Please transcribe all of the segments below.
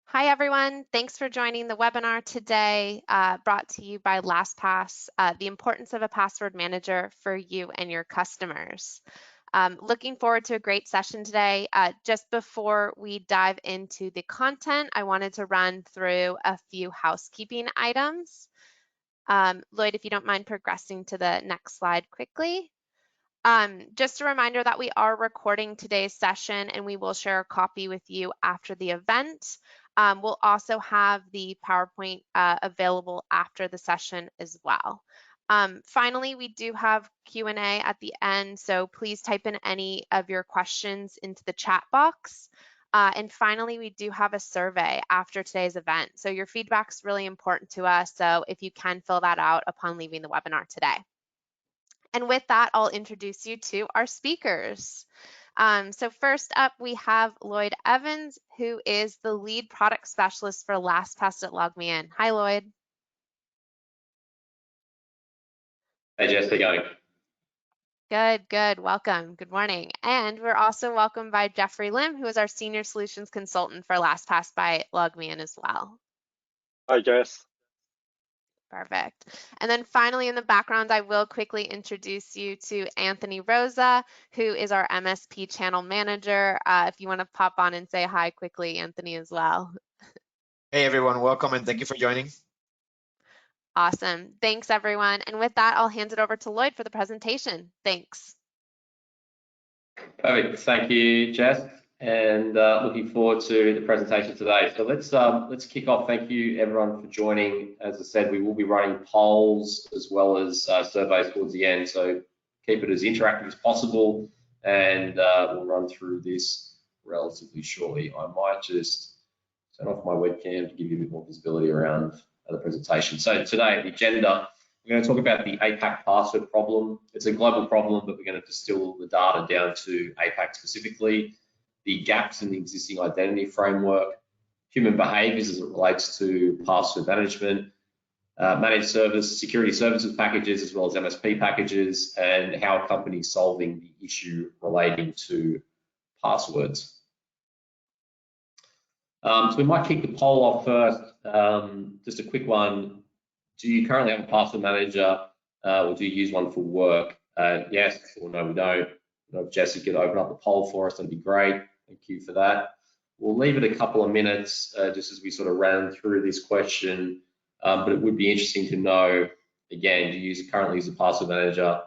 Hi, everyone. Thanks for joining the webinar today, brought to you by LastPass, the importance of a password manager for you and your customers. Looking forward to a great session today. Just before we dive into the content, I wanted to run through a few housekeeping items. Lloyd, if you don't mind progressing to the next slide quickly. Just a reminder that we are recording today's session and we will share a copy with you after the event. We'll also have the PowerPoint available after the session as well. Finally, we do have Q&A at the end, so please type in any of your questions into the chat box. And finally, we do have a survey after today's event. So your feedback's really important to us, so if you can fill that out upon leaving the webinar today. And with that, I'll introduce you to our speakers. So first up, we have Lloyd Evans, who is the lead product specialist for LastPass at LogMeIn. Hi, Lloyd. Hey, Jess, how you going? Good, good. Welcome. Good morning. And we're also welcomed by Jeffrey Lim, who is our senior solutions consultant for LastPass by LogMeIn as well. Hi, Jess. Perfect. And then finally in the background, I will quickly introduce you to Anthony Rosa, who is our MSP channel manager. If you want to pop on and say hi quickly, Anthony, as well. Hey, everyone. Welcome and thank you for joining. Awesome. Thanks, everyone. And with that, I'll hand it over to Lloyd for the presentation. Thanks. Perfect. Thank you, Jess. And looking forward to the presentation today. So let's kick off. Thank you, everyone, for joining. As I said, we will be running polls as well as surveys towards the end. So keep it as interactive as possible, and we'll run through this relatively shortly. I might just turn off my webcam to give you a bit more visibility around the presentation. So today, the agenda, we're going to talk about the APAC password problem. It's a global problem, but we're going to distill the data down to APAC specifically, the gaps in the existing identity framework, human behaviors as it relates to password management, managed service, security services packages, as well as MSP packages, and how a company is solving the issue relating to passwords. So we might kick the poll off first. Just a quick one. Do you currently have a password manager, or do you use one for work? Yes or no, we don't. If Jesse could open up the poll for us, that'd be great. Thank you for that. We'll leave it a couple of minutes just as we sort of ran through this question, but it would be interesting to know, again, do you currently use a password manager,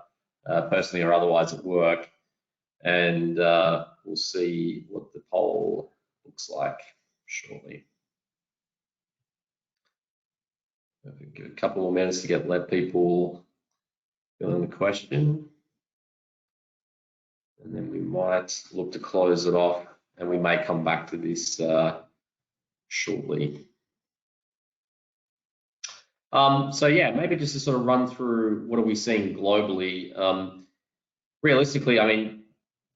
personally or otherwise at work? And we'll see what the poll looks like shortly. Give a couple more minutes to let people fill in the question. And then we might look to close it off, and we may come back to this shortly. So yeah, maybe just to sort of run through what are we seeing globally. Realistically, I mean,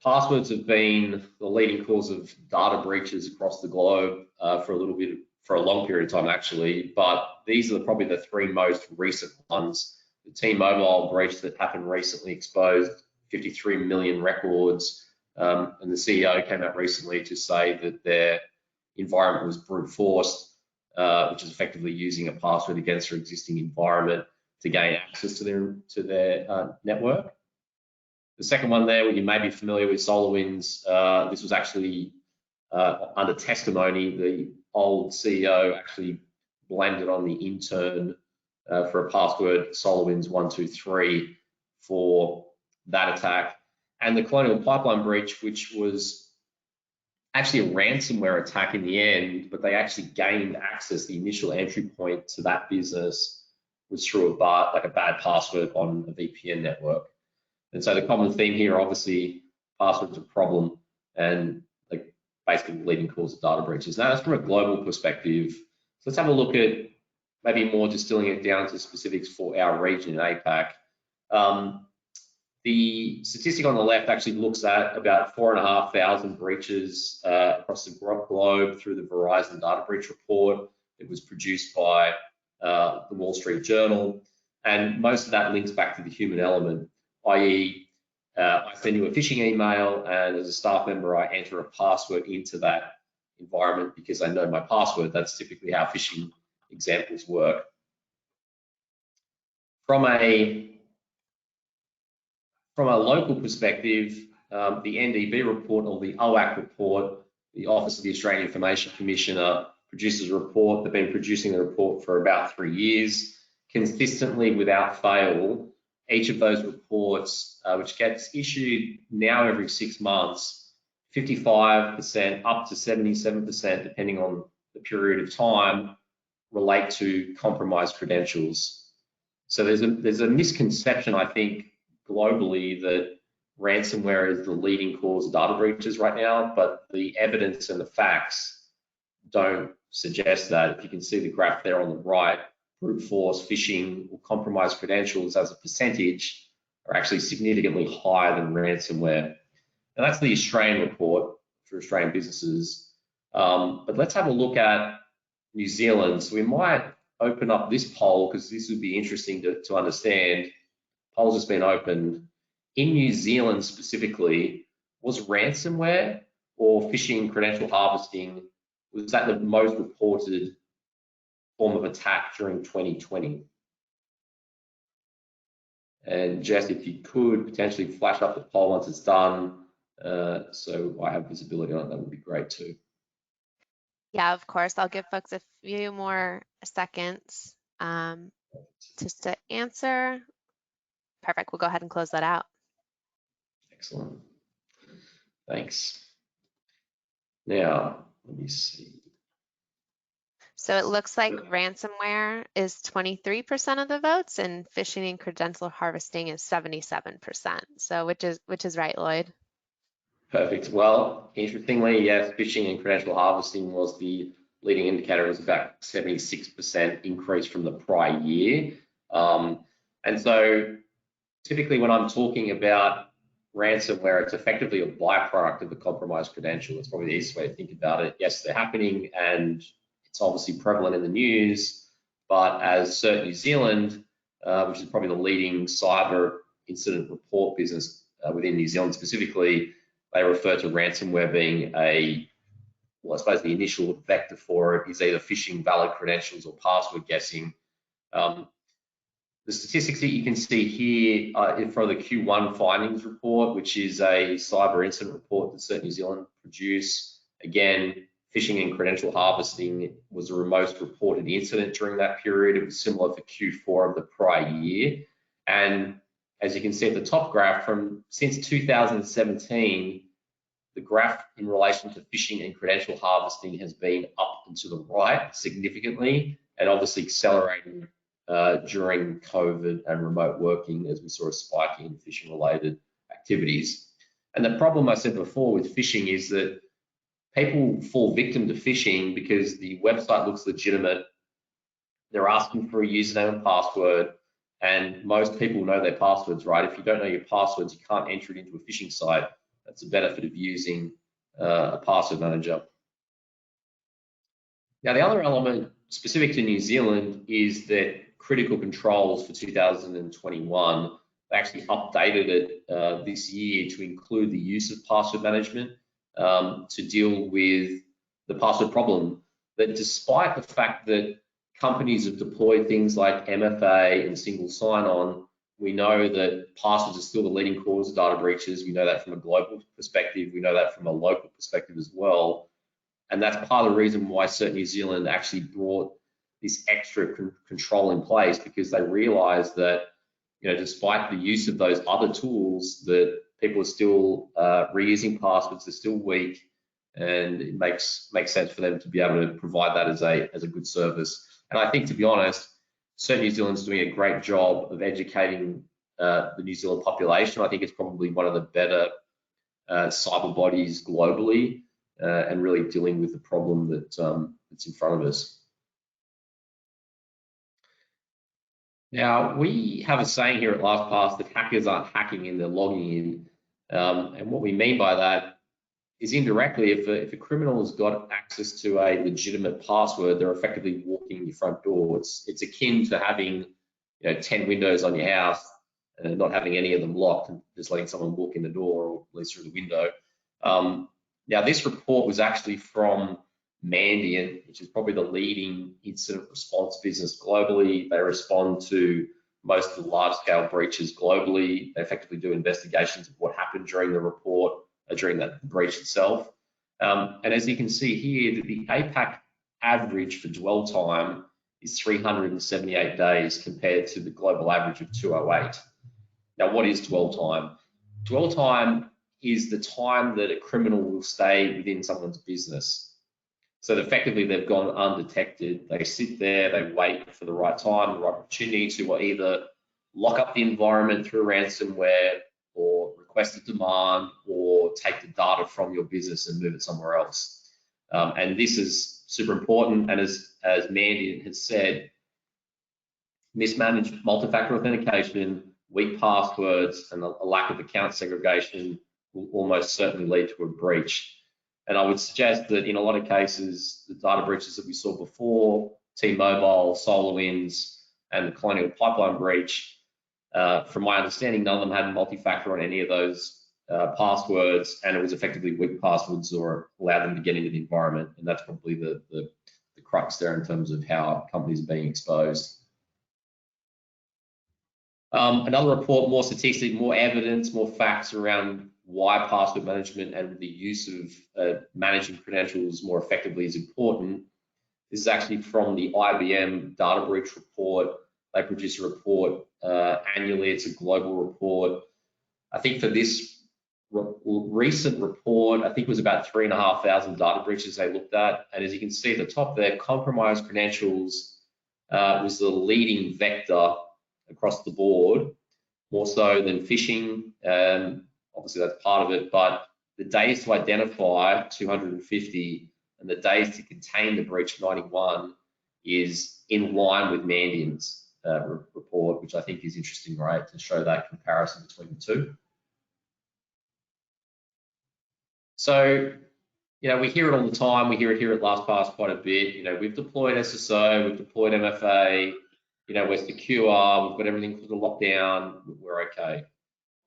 passwords have been the leading cause of data breaches across the globe for a long period of time, actually. But these are probably the three most recent ones. The T-Mobile breach that happened recently exposed 53 million records, and the CEO came out recently to say that their environment was brute forced, which is effectively using a password against their existing environment to gain access to their network. The second one there, you may be familiar with SolarWinds. This was actually under testimony. The old CEO actually blamed it on the intern for a password, SolarWinds 123, for that attack. And the Colonial Pipeline breach, which was actually a ransomware attack in the end, but they actually gained access. The initial entry point to that business was through a bad password on a VPN network. And so the common theme here, obviously, passwords are a problem and basically the leading cause of data breaches. Now, that's from a global perspective. So let's have a look at maybe more distilling it down to specifics for our region in APAC. The statistic on the left actually looks at about 4,500 breaches across the globe through the Verizon Data Breach Report. It was produced by the Wall Street Journal, and most of that links back to the human element, i.e., I send you a phishing email, and as a staff member, I enter a password into that environment because they know my password. That's typically how phishing examples work. From a local perspective, the NDB report or the OAC report, the Office of the Australian Information Commissioner produces a report. They've been producing the report for about 3 years, consistently without fail. Each of those reports, which gets issued now every 6 months, 55% up to 77%, depending on the period of time, relate to compromised credentials. So there's a misconception, I think, globally that ransomware is the leading cause of data breaches right now, but the evidence and the facts don't suggest that. If you can see the graph there on the right, brute force, phishing, or compromised credentials as a percentage are actually significantly higher than ransomware. And that's the Australian report for Australian businesses. But let's have a look at New Zealand. So we might open up this poll because this would be interesting to understand. Polls has been opened. In New Zealand specifically, was ransomware or phishing credential harvesting, was that the most reported form of attack during 2020? And Jess, if you could potentially flash up the poll once it's done, so I have visibility on it, that would be great too. Yeah, of course. I'll give folks a few more seconds just to answer. Perfect. We'll go ahead and close that out. Excellent. Thanks. Now, let me see. So it looks like ransomware is 23% of the votes and phishing and credential harvesting is 77%. So which is right, Lloyd? Perfect. Well, interestingly, yes, phishing and credential harvesting was the leading indicator. It was about 76% increase from the prior year. And so typically when I'm talking about ransomware, it's effectively a byproduct of the compromised credential. It's probably the easiest way to think about it. Yes, they're happening and it's obviously prevalent in the news, but as CERT New Zealand, which is probably the leading cyber incident report business within New Zealand specifically, they refer to ransomware being well, I suppose the initial vector for it is either phishing valid credentials or password guessing. The statistics that you can see here for the Q1 findings report, which is a cyber incident report that CERT New Zealand produced. Again, phishing and credential harvesting was the most reported incident during that period. It was similar for Q4 of the prior year. And as you can see at the top graph, since 2017, the graph in relation to phishing and credential harvesting has been up and to the right significantly, and obviously accelerating during COVID and remote working as we saw a spike in phishing-related activities. And the problem I said before with phishing is that people fall victim to phishing because the website looks legitimate. They're asking for a username and password, and most people know their passwords, right? If you don't know your passwords, you can't enter it into a phishing site. That's the benefit of using a password manager. Now, the other element specific to New Zealand is that critical controls for 2021, they actually updated it this year to include the use of password management to deal with the password problem. That despite the fact that companies have deployed things like MFA and single sign-on, we know that passwords are still the leading cause of data breaches. We know that from a global perspective. We know that from a local perspective as well. And that's part of the reason why CERT New Zealand actually brought this extra control in place, because they realized that, despite the use of those other tools, that people are still reusing passwords, they're still weak, and it makes sense for them to be able to provide that as a good service. And I think, to be honest, CERT New Zealand's doing a great job of educating the New Zealand population. I think it's probably one of the better cyber bodies globally, and really dealing with the problem that's in front of us. Now, we have a saying here at LastPass that hackers aren't hacking in, they're logging in. And what we mean by that is indirectly, if a criminal has got access to a legitimate password, they're effectively walking in your front door. It's akin to having 10 windows on your house and not having any of them locked and just letting someone walk in the door or at least through the window. Now, this report was actually from Mandiant, which is probably the leading incident response business globally. They respond to most of the large-scale breaches globally. They effectively do investigations of what happened during the report, during that breach itself. And as you can see here, the APAC average for dwell time is 378 days compared to the global average of 208. Now, what is dwell time? Dwell time is the time that a criminal will stay within someone's business. So effectively, they've gone undetected. They sit there, they wait for the right time, the right opportunity to either lock up the environment through ransomware or request a demand or take the data from your business and move it somewhere else. And this is super important. And as Mandiant has said, mismanaged multi-factor authentication, weak passwords, and a lack of account segregation will almost certainly lead to a breach. And I would suggest that in a lot of cases, the data breaches that we saw before, T-Mobile, SolarWinds, and the Colonial Pipeline breach, from my understanding, none of them had multi-factor on any of those passwords, and it was effectively weak passwords or allowed them to get into the environment. And that's probably the crux there in terms of how companies are being exposed. Another report, more statistics, more evidence, more facts around why password management and the use of managing credentials more effectively is important. This is actually from the IBM data breach report. They produce a report annually. It's a global report. I think for this recent report, I think it was about 3,500 data breaches they looked at. And as you can see at the top there, compromised credentials was the leading vector across the board, more so than phishing. Obviously, that's part of it, but the days to identify 250 and the days to contain the breach 91 is in line with Mandiant's report, which I think is interesting, right, to show that comparison between the two. So, you know, we hear it all the time. We hear it here at LastPass quite a bit. You know, we've deployed SSO, we've deployed MFA, you know, we're secure, we've got everything for the lockdown, we're okay.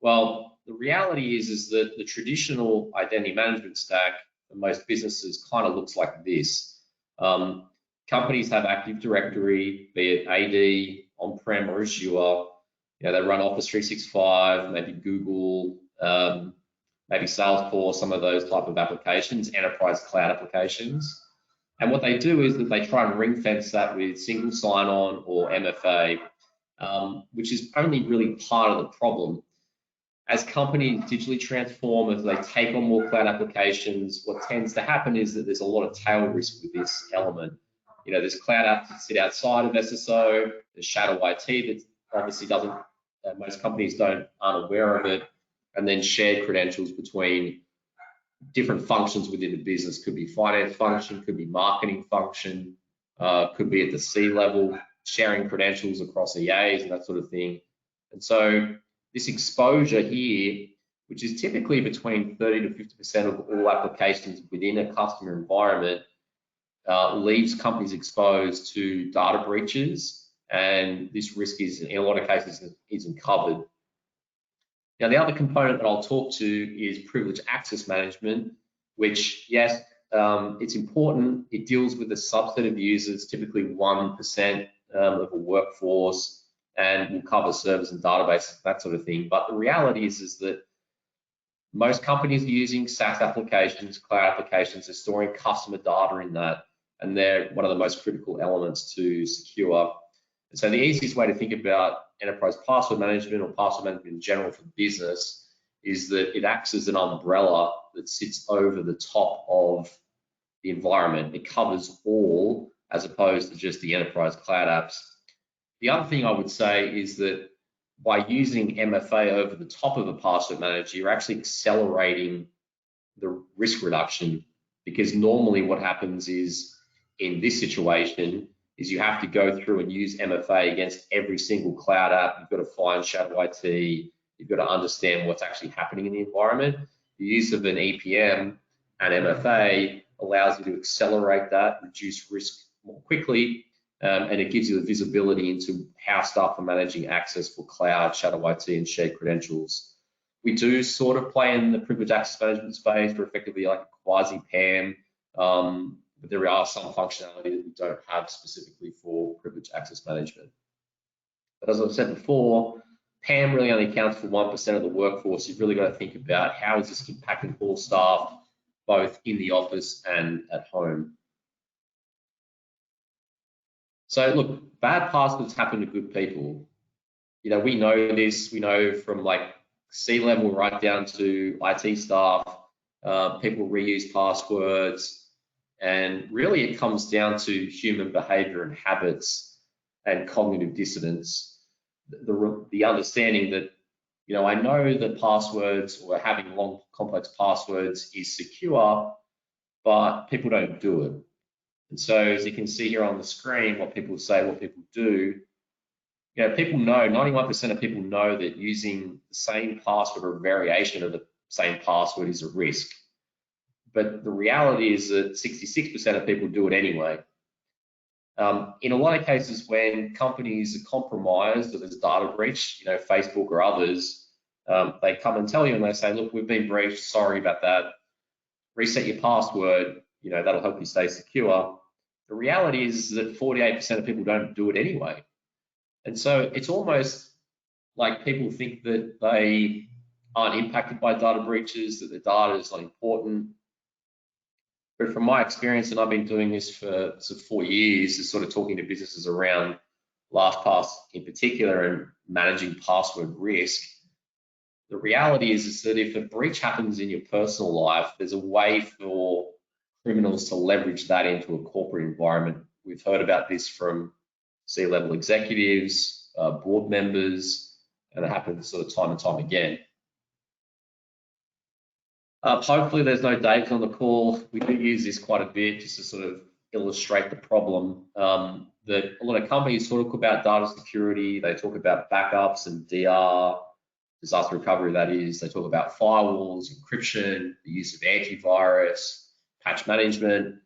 Well, the reality is that the traditional identity management stack for most businesses kind of looks like this. Companies have Active Directory, be it AD, on-prem or Azure. You know, they run Office 365, maybe Google, maybe Salesforce, some of those type of applications, enterprise cloud applications. And what they do is that they try and ring fence that with single sign-on or MFA, which is only really part of the problem. As companies digitally transform, as they take on more cloud applications, what tends to happen is that there's a lot of tail risk with this element. You know, there's cloud apps that sit outside of SSO, there's shadow IT that obviously doesn't, most companies aren't aware of it, and then shared credentials between different functions within the business. Could be finance function, could be marketing function, could be at the C level, sharing credentials across EAs and that sort of thing. And so this exposure here, which is typically between 30 to 50% of all applications within a customer environment, leaves companies exposed to data breaches, and this risk is, in a lot of cases, isn't covered. Now, the other component that I'll talk to is privileged access management, which, yes, it's important. It deals with a subset of users, typically 1% of a workforce, and will cover servers and databases, that sort of thing. But the reality is that most companies are using SaaS applications, cloud applications, they're storing customer data in that, and they're one of the most critical elements to secure. And so the easiest way to think about enterprise password management or password management in general for business is that it acts as an umbrella that sits over the top of the environment. It covers all as opposed to just the enterprise cloud apps. The other thing I would say is that by using MFA over the top of a password manager, you're actually accelerating the risk reduction, because normally what happens is in this situation is you have to go through and use MFA against every single cloud app. You've got to find shadow IT. You've got to understand what's actually happening in the environment. The use of an EPM and MFA allows you to accelerate that, reduce risk more quickly, and it gives you the visibility into how staff are managing access for cloud, shadow IT, and shared credentials. We do sort of play in the privileged access management space. We're effectively like a quasi-PAM. but there are some functionality that we don't have specifically for privileged access management. But as I've said before, PAM really only accounts for 1% of the workforce. You've really got to think about how is this impacting all staff, both in the office and at home. So look, bad passwords happen to good people. You know, we know this. We know from like C-level right down to IT staff, people reuse passwords, and really it comes down to human behavior and habits and cognitive dissonance. The understanding that, you know, I know that passwords or having long, complex passwords is secure, but people don't do it. And so as you can see here on the screen, what people say, what people do, you know, people know, 91% of people know that using the same password or a variation of the same password is a risk. But the reality is that 66% of people do it anyway. In a lot of cases, when companies are compromised or there's data breach, you know, Facebook or others, they come and tell you and they say, look, we've been breached, sorry about that. Reset your password, you know, that'll help you stay secure. The reality is that 48% of people don't do it anyway. And so it's almost like people think that they aren't impacted by data breaches, that the data is not important. But from my experience, and I've been doing this for 4 years, is sort of talking to businesses around LastPass in particular and managing password risk. The reality is that if a breach happens in your personal life, there's a way for criminals to leverage that into a corporate environment. We've heard about this from C-level executives, board members, and it happens sort of time and time again. Hopefully there's no Daves on the call. We do use this quite a bit just to sort of illustrate the problem. That a lot of companies talk about data security, they talk about backups and DR, disaster recovery that is, they talk about firewalls, encryption, the use of antivirus, patch management.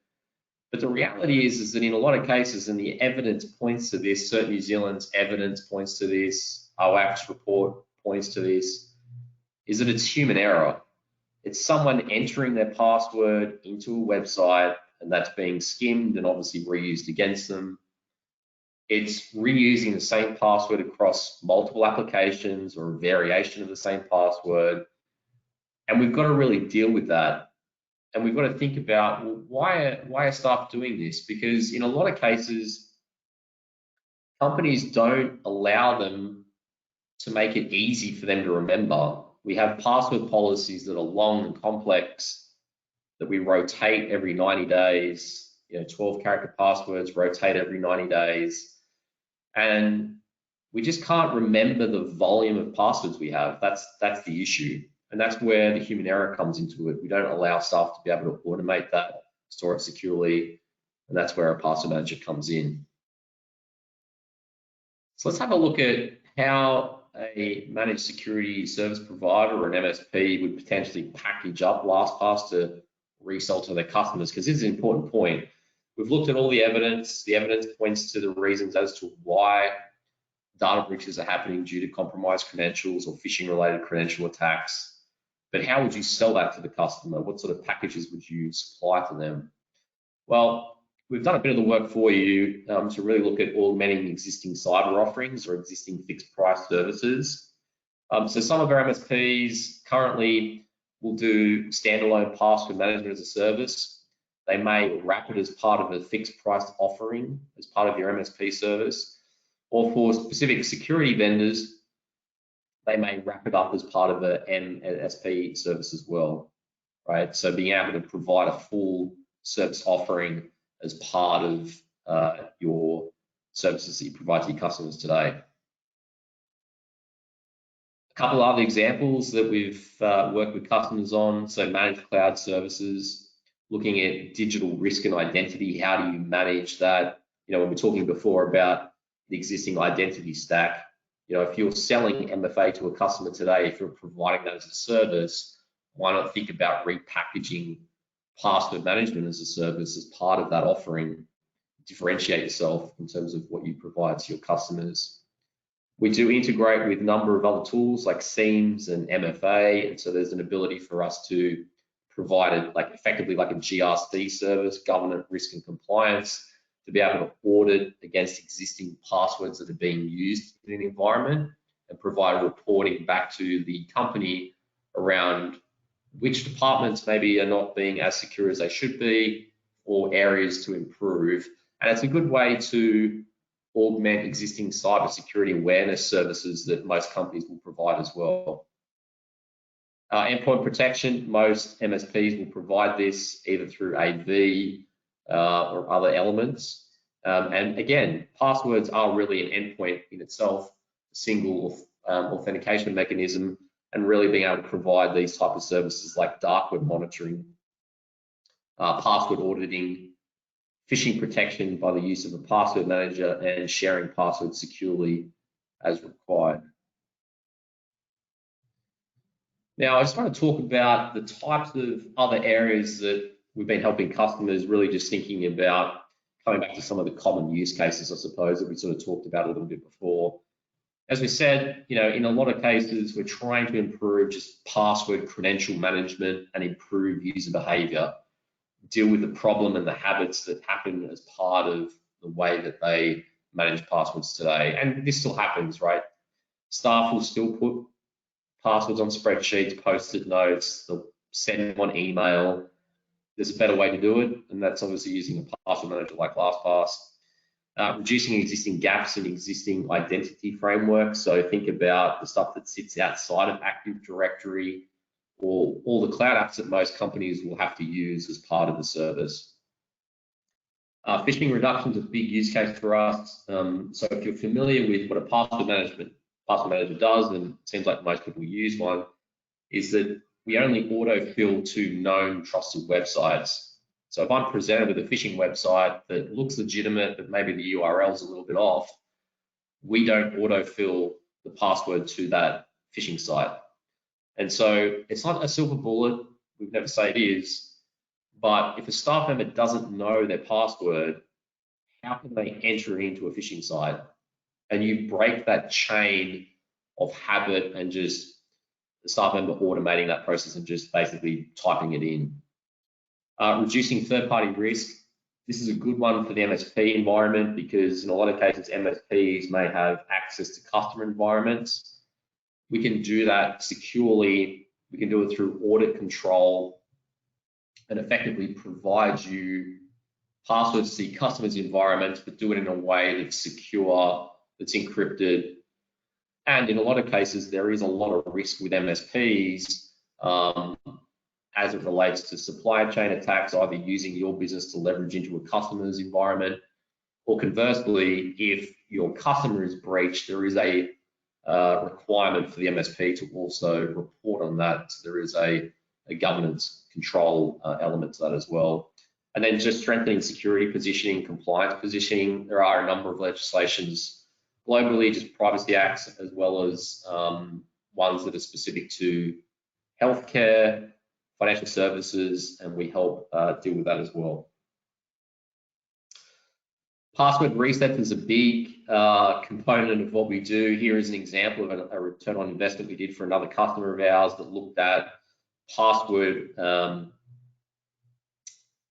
But the reality is that in a lot of cases, and the evidence points to this, Cert New Zealand's evidence points to this, OAC's report points to this, is that it's human error. It's someone entering their password into a website and that's being skimmed and obviously reused against them. It's reusing the same password across multiple applications or a variation of the same password. And we've got to really deal with that. And we've got to think about, well, why are staff doing this? Because in a lot of cases, companies don't allow them to make it easy for them to remember. We have password policies that are long and complex that we rotate every 90 days, you know, 12-character passwords rotate every 90 days. And we just can't remember the volume of passwords we have. That's the issue. And that's where the human error comes into it. We don't allow staff to be able to automate that, store it securely, and that's where a password manager comes in. So let's have a look at how a managed security service provider or an MSP would potentially package up LastPass to resell to their customers, because this is an important point. We've looked at all the evidence. The evidence points to the reasons as to why data breaches are happening due to compromised credentials or phishing-related credential attacks. But how would you sell that to the customer? What sort of packages would you supply to them? Well, we've done a bit of the work for you to really look at augmenting existing cyber offerings or existing fixed price services. So some of our MSPs currently will do standalone password management as a service. They may wrap it as part of a fixed price offering as part of your MSP service, or for specific security vendors, they may wrap it up as part of an MSP service as well, right? So being able to provide a full service offering as part of your services that you provide to your customers today. A couple of other examples that we've worked with customers on, so managed cloud services, looking at digital risk and identity. How do you manage that? You know, when we're talking before about the existing identity stack, you know, if you're selling MFA to a customer today, if you're providing that as a service, why not think about repackaging password management as a service as part of that offering, differentiate yourself in terms of what you provide to your customers. We do integrate with a number of other tools like Seams and MFA, and so there's an ability for us to provided like effectively like a GRC service, governance, risk and compliance, to be able to audit against existing passwords that are being used in an environment and provide reporting back to the company around which departments maybe are not being as secure as they should be, or areas to improve. And it's a good way to augment existing cybersecurity awareness services that most companies will provide as well. Endpoint protection, most MSPs will provide this either through AV or other elements. And again, passwords are really an endpoint in itself, a single authentication mechanism, and really being able to provide these type of services like dark web monitoring, password auditing, phishing protection by the use of a password manager, and sharing passwords securely as required. Now, I just want to talk about the types of other areas that we've been helping customers, really just thinking about coming back to some of the common use cases, I suppose, that we sort of talked about a little bit before. As we said, in a lot of cases, we're trying to improve just password credential management and improve user behavior, deal with the problem and the habits that happen as part of the way that they manage passwords today. And this still happens, right? Staff will still put passwords on spreadsheets, post-it notes, they'll send one email. There's a better way to do it, and that's obviously using a password manager like LastPass. Reducing existing gaps in existing identity frameworks. So think about the stuff that sits outside of Active Directory, or all the cloud apps that most companies will have to use as part of the service. Phishing reduction is a big use case for us. So if you're familiar with what a password manager does, and it seems like most people use one, is that we only autofill to known trusted websites. So if I'm presented with a phishing website that looks legitimate, but maybe the URL is a little bit off, we don't autofill the password to that phishing site. And so it's not a silver bullet, we'd never say it is, but if a staff member doesn't know their password, how can they enter into a phishing site? And you break that chain of habit and just the staff member automating that process and just basically typing it in. Reducing third-party risk. This is a good one for the MSP environment, because in a lot of cases, MSPs may have access to customer environments. We can do that securely. We can do it through audit control and effectively provide you passwords to customers' environments, but do it in a way that's secure, that's encrypted. And in a lot of cases, there is a lot of risk with MSPs as it relates to supply chain attacks, either using your business to leverage into a customer's environment, or conversely, if your customer is breached, there is a requirement for the MSP to also report on that. So there is a governance control element to that as well. And then just strengthening security positioning, compliance positioning. There are a number of legislations globally, just privacy acts, as well as ones that are specific to healthcare, financial services, and we help deal with that as well. Password resets is a big component of what we do. Here is an example of a return on investment we did for another customer of ours that looked at password,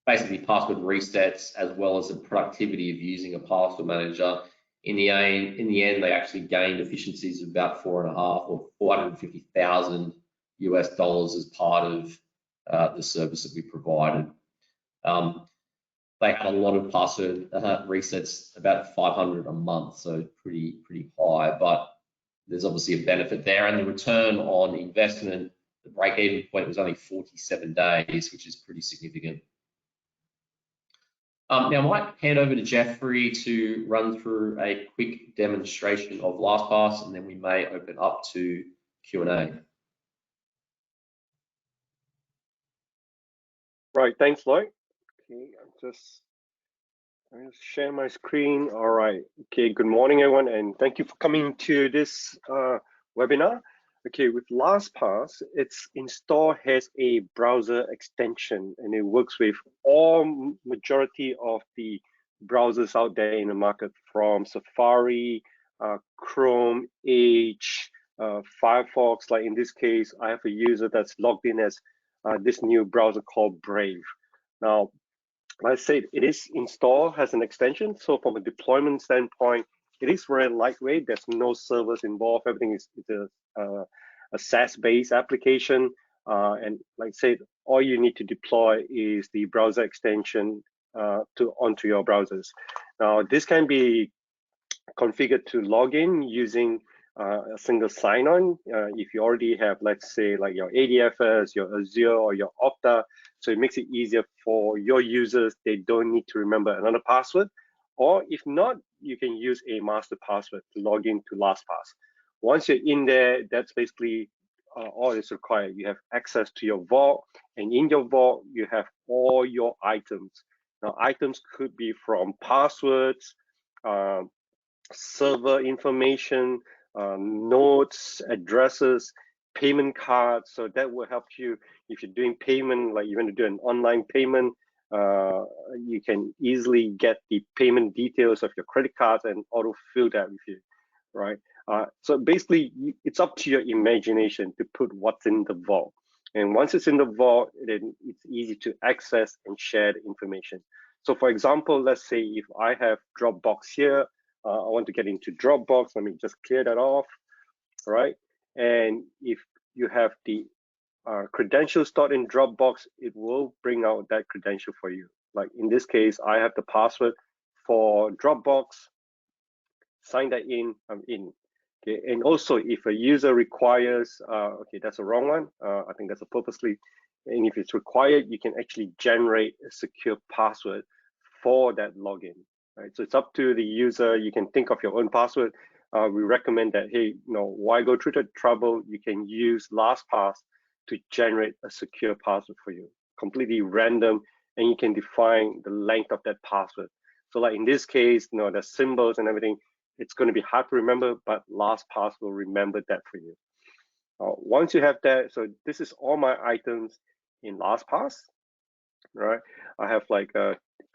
basically password resets, as well as the productivity of using a password manager. In the end, they actually gained efficiencies of about $4.5 or $450,000 US as part of the service that we provided. They had a lot of password resets, about 500 a month, so pretty high, but there's obviously a benefit there. And the return on investment, the break-even point was only 47 days, which is pretty significant. Now I might hand over to Jeffrey to run through a quick demonstration of LastPass, and then we may open up to Q&A. Right, thanks, Lloyd. Okay, I'm just share my screen. All right. Okay, good morning, everyone, and thank you for coming to this webinar. Okay, with LastPass, its install has a browser extension, and it works with all majority of the browsers out there in the market, from Safari, Chrome, Edge, Firefox. Like in this case, I have a user that's logged in as this new browser called Brave. Now, like I said, it is installed as an extension. So from a deployment standpoint, it is very lightweight. There's no servers involved. Everything is a SaaS-based application. And like I said, all you need to deploy is the browser extension onto your browsers. Now, this can be configured to log in using a single sign-on. If you already have, let's say, like your ADFS, your Azure, or your Okta, so it makes it easier for your users. They don't need to remember another password. Or if not, you can use a master password to log into LastPass. Once you're in there, that's basically all is required. You have access to your vault, and in your vault, you have all your items. Now, items could be from passwords, server information, notes, addresses, payment cards. So that will help you if you're doing payment, like you want to do an online payment. You can easily get the payment details of your credit cards and auto-fill that with you, right? So basically, it's up to your imagination to put what's in the vault. And once it's in the vault, then it's easy to access and share the information. So for example, let's say if I have Dropbox here, I want to get into Dropbox. Let me just clear that off, right? And if you have the credentials stored in Dropbox, it will bring out that credential for you. Like in this case, I have the password for Dropbox. Sign that in, I'm in. Okay, and also if a user requires, okay, that's a wrong one. I think that's a purposely. And if it's required, you can actually generate a secure password for that login. Right, so it's up to the user. You can think of your own password. We recommend that, hey, why go through the trouble? You can use LastPass to generate a secure password for you, completely random, and you can define the length of that password. So like in this case, the symbols and everything, it's going to be hard to remember, but LastPass will remember that for you. Once you have that, so this is all my items in LastPass, right? I have like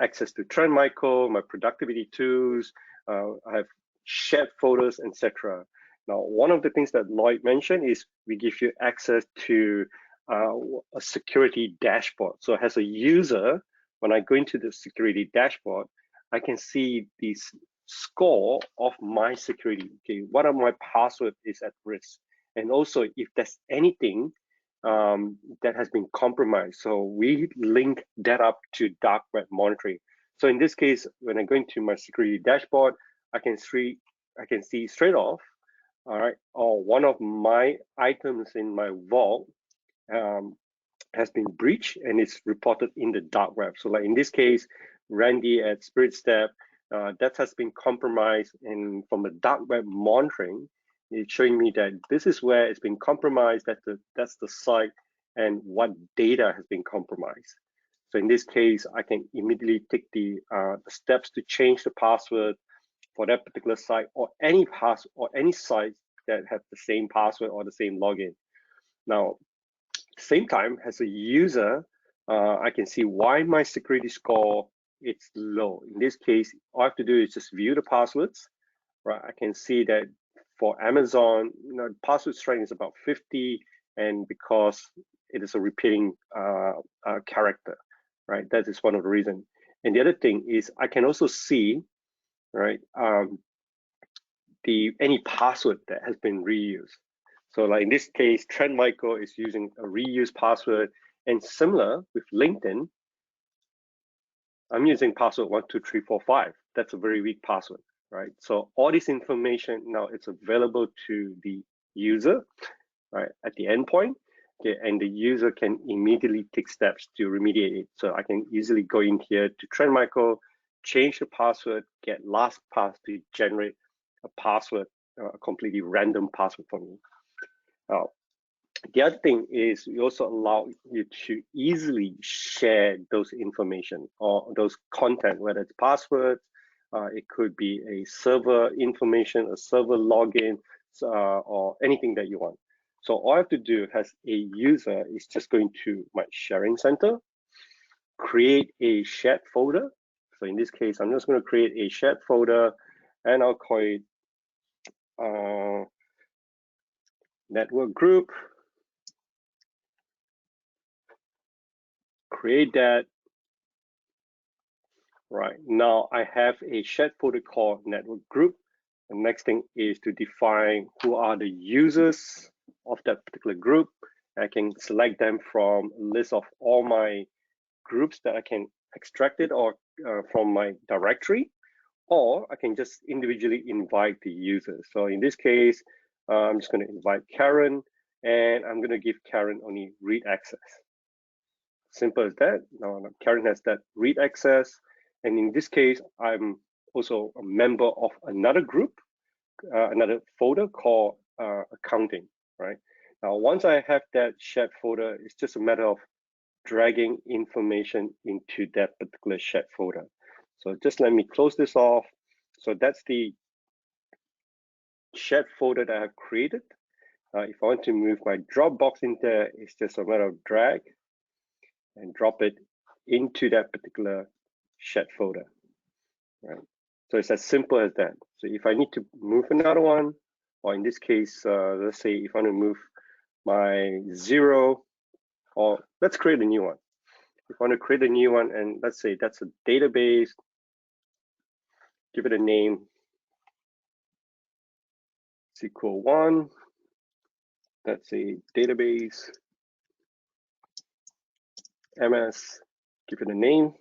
access to Trend Micro, my productivity tools, I have shared photos, etc. Now, one of the things that Lloyd mentioned is we give you access to a security dashboard. So as a user, when I go into the security dashboard, I can see this score of my security. Okay, what of my password is at risk, and also if there's anything that has been compromised. So we link that up to dark web monitoring. So in this case, when I go into my security dashboard, I can see straight off, all right, one of my items in my vault has been breached and it's reported in the dark web. So like in this case, Randy at SpiritStep, that has been compromised, and from the dark web monitoring, it's showing me that this is where it's been compromised, that's the site and what data has been compromised. So in this case, I can immediately take the steps to change the password for that particular site, or any site that have the same password or the same login. Now, same time, as a user, I can see why my security score it's low. In this case, all I have to do is just view the passwords, right? I can see that for Amazon, password strength is about 50, and because it is a repeating character, right? That is one of the reasons. And the other thing is I can also see, right, any password that has been reused. So like in this case, Trend Micro is using a reused password, and similar with LinkedIn, I'm using password 12345. That's a very weak password, right? So all this information now it's available to the user, right, at the endpoint, okay, and the user can immediately take steps to remediate it. So I can easily go in here to Trend Micro, change the password, get LastPass to generate a password, a completely random password for me. Now, the other thing is we also allow you to easily share those information or those content, whether it's passwords, it could be a server information, a server login, or anything that you want. So all I have to do as a user is just going to my sharing center, create a shared folder. So in this case, I'm just going to create a shared folder, and I'll call it network group. 1, 2, 3, 4, 5. create that. Right, now I have a shared folder called network group. The next thing is to define who are the users of that particular group. I can select them from a list of all my groups that I can extract it or from my directory, or I can just individually invite the users. So in this case, I'm just going to invite Karen, and I'm going to give Karen only read access. Simple as that. Now Karen has that read access, and in this case, I'm also a member of another group, another folder called accounting. Right now, once I have that shared folder, it's just a matter of dragging information into that particular shared folder. So just let me close this off. So that's the shared folder that I've created. If I want to move my Dropbox in there, it's just a matter of drag and drop it into that particular shared folder. Right. So it's as simple as that. So if I need to move another one, or in this case, let's say if I want to move my 0, or let's create a new one. If I want to create a new one, and let's say that's a database, give it a name, SQL 1. That's a database, MS, give it a name,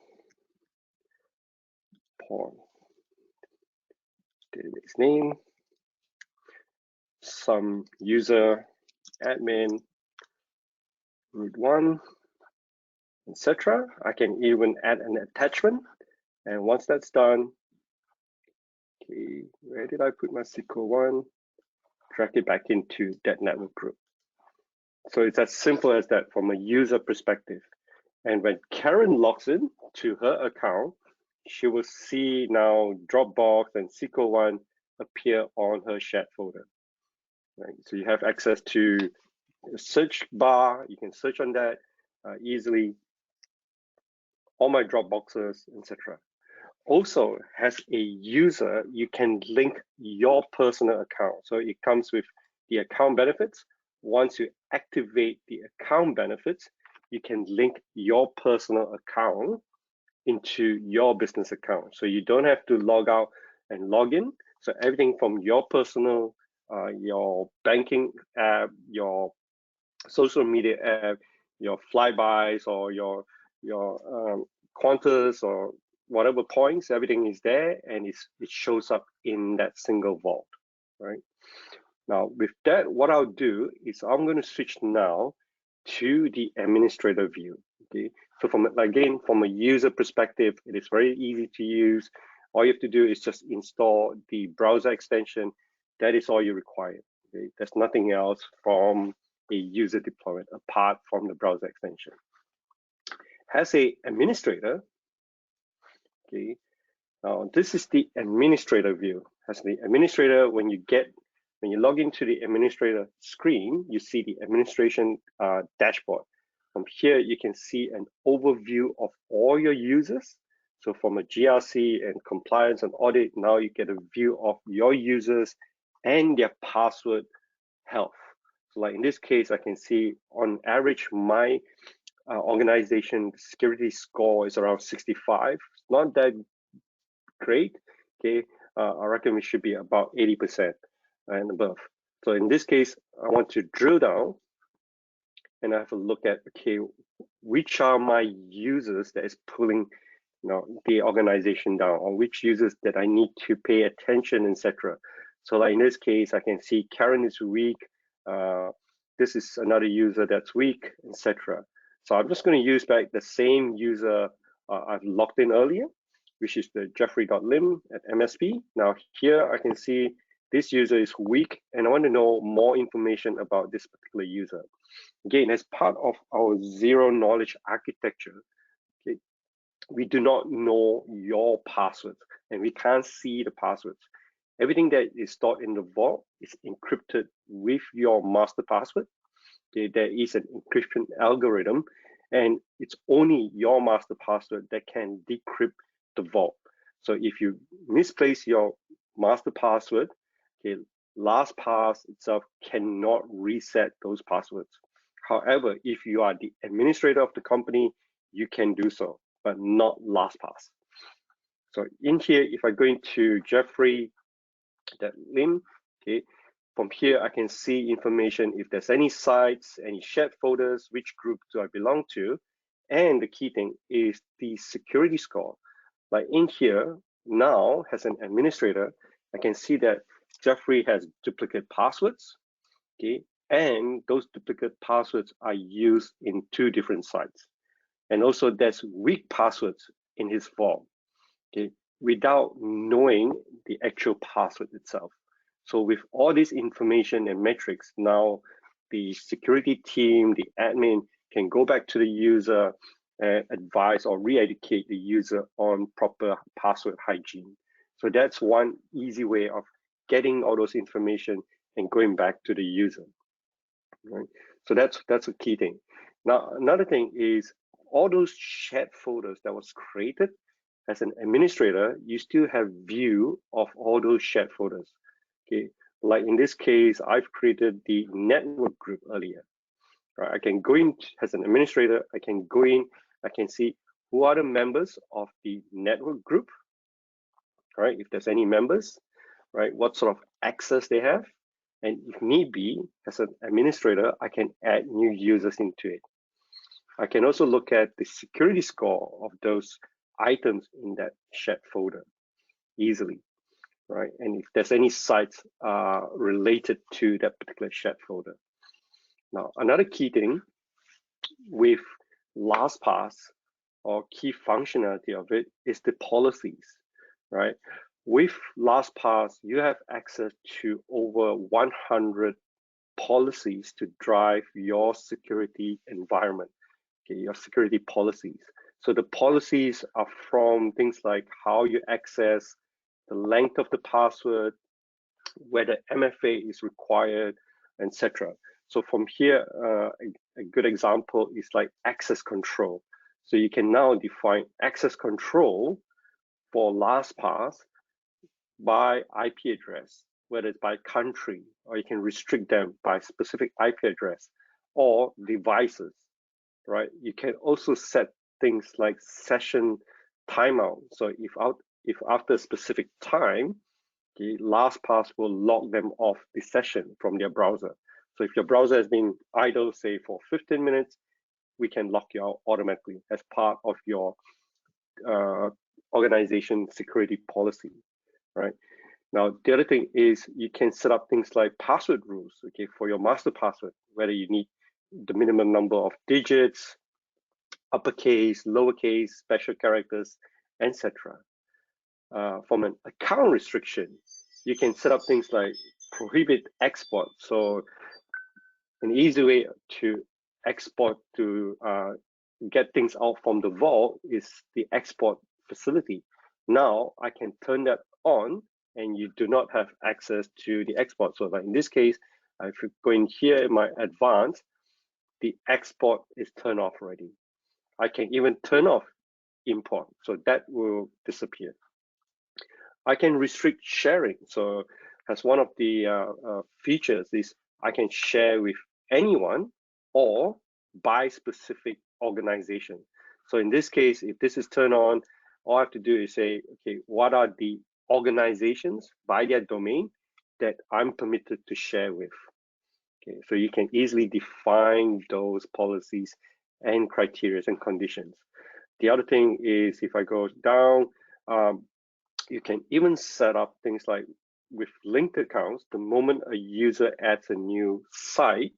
Paul, database name, some user, admin, root 1, etc. I can even add an attachment. And once that's done, okay, where did I put my SQL 1? Drag it back into that network group. So it's as simple as that from a user perspective. And when Karen logs in to her account, she will see now Dropbox and SQL 1 appear on her shared folder. Right? So you have access to a search bar. You can search on that easily. All my Dropboxes, etc. Also, as a user, you can link your personal account. So it comes with the account benefits. Once you activate the account benefits, you can link your personal account into your business account. So you don't have to log out and log in. So everything from your personal, your banking app, your social media app, your flybys, or your Qantas or whatever points, everything is there, and it shows up in that single vault, right? Now, with that, what I'll do is I'm going to switch now to the administrator view. Okay, so from a user perspective, it is very easy to use. All you have to do is just install the browser extension. That is all you require. Okay, there's nothing else from a user deployment apart from the browser extension. As a administrator, okay, now this is the administrator view. As the administrator, when you log into the administrator screen, you see the administration dashboard. From here, you can see an overview of all your users. So from a GRC and compliance and audit, now you get a view of your users and their password health. So like in this case, I can see on average, my organization security score is around 65. It's not that great. Okay, I reckon we should be about 80% and above. So in this case, I want to drill down and I have a look at, okay, which are my users that is pulling the organization down, or which users that I need to pay attention, etc. So like in this case, I can see Karen is weak. This is another user that's weak, etc. So I'm just going to use back the same user I've logged in earlier, which is the Jeffrey.lim at MSP. Now here I can see this user is weak, and I want to know more information about this particular user. Again, as part of our zero knowledge architecture, okay, we do not know your passwords, and we can't see the passwords. Everything that is stored in the vault is encrypted with your master password. Okay, there is an encryption algorithm, and it's only your master password that can decrypt the vault. So if you misplace your master password, okay, LastPass itself cannot reset those passwords. However, if you are the administrator of the company, you can do so, but not LastPass. So in here, if I go into Jeffrey, that Lim, okay, from here I can see information if there's any sites, any shared folders, which group do I belong to, and the key thing is the security score. Like in here now, as an administrator, I can see that Jeffrey has duplicate passwords, okay, and those duplicate passwords are used in 2 different sites, and also there's weak passwords in his form, okay, without knowing the actual password itself. So with all this information and metrics, now the security team, the admin can go back to the user and advise or re-educate the user on proper password hygiene. So that's one easy way of getting all those information and going back to the user. Right? So that's a key thing. Now, another thing is all those shared folders that was created, as an administrator, you still have view of all those shared folders. Okay, like in this case, I've created the network group earlier. Right, I can go in as an administrator. I can go in. I can see who are the members of the network group. Right, if there's any members, right, what sort of access they have, and if need be, as an administrator, I can add new users into it. I can also look at the security score of those items in that shared folder easily, right? And if there's any sites related to that particular shared folder. Now, another key thing with LastPass, or key functionality of it, is the policies, right? With LastPass, you have access to over 100 policies to drive your security environment. Okay, your security policies. So the policies are from things like how you access, the length of the password, whether MFA is required, etc. So from here, a good example is like access control. So you can now define access control for LastPass by IP address, whether it's by country, or you can restrict them by specific IP address or devices. Right, you can also set things like session timeout. So if after a specific time, okay, LastPass will log them off the session from their browser. So if your browser has been idle, say for 15 minutes, we can lock you out automatically as part of your organization security policy. Right. Now, the other thing is you can set up things like password rules, okay, for your master password, whether you need the minimum number of digits, uppercase, lowercase, special characters, etc. From an account restriction, you can set up things like prohibit export. So an easy way to export to get things out from the vault is the export facility. Now I can turn that on and you do not have access to the export. So like in this case, if you go in here in my advanced, the export is turned off already. I can even turn off import, so that will disappear. I can restrict sharing. So as one of the features is I can share with anyone or by specific organization. So in this case, if this is turned on, all I have to do is say, okay, what are the organizations by their domain that I'm permitted to share with? Okay, so you can easily define those policies and criteria and conditions. The other thing is if I go down, you can even set up things like with linked accounts, the moment a user adds a new site,